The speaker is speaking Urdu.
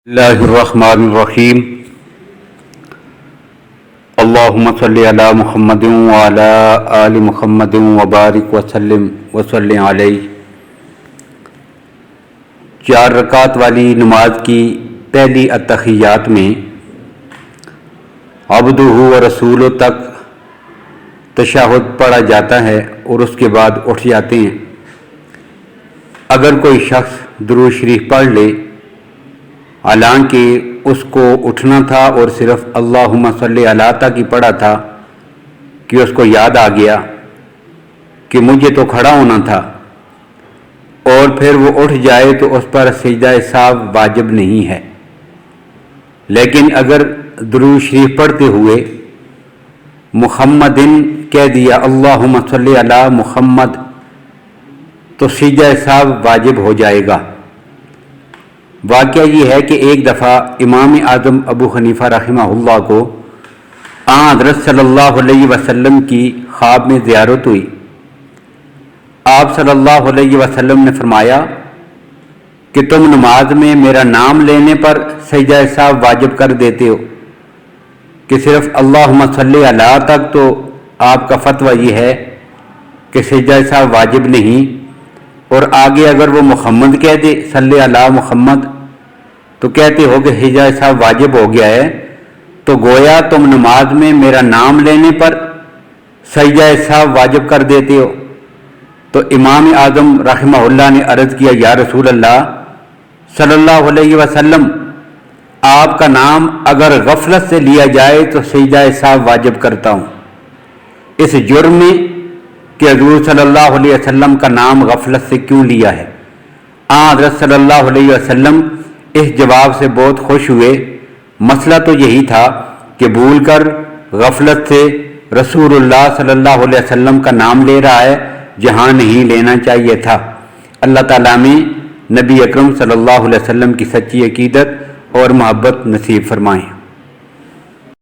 اللہ الرحمن الرحیم اللہم صلی علی محمد وعلی آل محمد وبارک وسلم وصلی علیہ۔ 4 رکعت والی نماز کی پہلی التحیات میں عبدہ و رسولہ تک تشہد پڑھا جاتا ہے اور اس کے بعد اٹھ جاتے ہیں۔ اگر کوئی شخص درود شریف پڑھ لے حالانکہ اس کو اٹھنا تھا اور صرف اللہم صلی علی تک ہی پڑھا تھا کہ اس کو یاد آ گیا کہ مجھے تو کھڑا ہونا تھا، اور پھر وہ اٹھ جائے تو اس پر سجدہ سہو واجب نہیں ہے۔ لیکن اگر درود شریف پڑھتے ہوئے محمدن کہہ دیا اللہم صلی علی محمد تو سجدہ سہو واجب ہو جائے گا۔ واقعہ یہ ہے کہ ایک دفعہ امام اعظم ابو حنیفہ رحمہ اللہ کو حضرت صلی اللہ علیہ وسلم کی خواب میں زیارت ہوئی۔ آپ صلی اللہ علیہ وسلم نے فرمایا کہ تم نماز میں میرا نام لینے پر سجدہ سہو واجب کر دیتے ہو کہ صرف اللہم صلی علی تک، تو آپ کا فتویٰ یہ ہے کہ سجدہ سہو واجب نہیں، اور آگے اگر وہ محمد کہہ دے صلی علی محمد تو کہتے ہو کہ سجدہ سہو واجب ہو گیا ہے، تو گویا تم نماز میں میرا نام لینے پر سجدہ سہو واجب کر دیتے ہو۔ تو امام اعظم رحمہ اللہ نے عرض کیا یا رسول اللہ صلی اللہ علیہ وسلم، آپ کا نام اگر غفلت سے لیا جائے تو سجدہ سہو واجب کرتا ہوں، اس جرم میں کہ حضور صلی اللہ علیہ وسلم کا نام غفلت سے کیوں لیا ہے۔ حضرت صلی اللہ علیہ وسلم اس جواب سے بہت خوش ہوئے۔ مسئلہ تو یہی تھا کہ بھول کر غفلت سے رسول اللہ صلی اللہ علیہ وسلم کا نام لے رہا ہے جہاں نہیں لینا چاہیے تھا۔ اللہ تعالیٰ میں نبی اکرم صلی اللہ علیہ وسلم کی سچی عقیدت اور محبت نصیب فرمائیں۔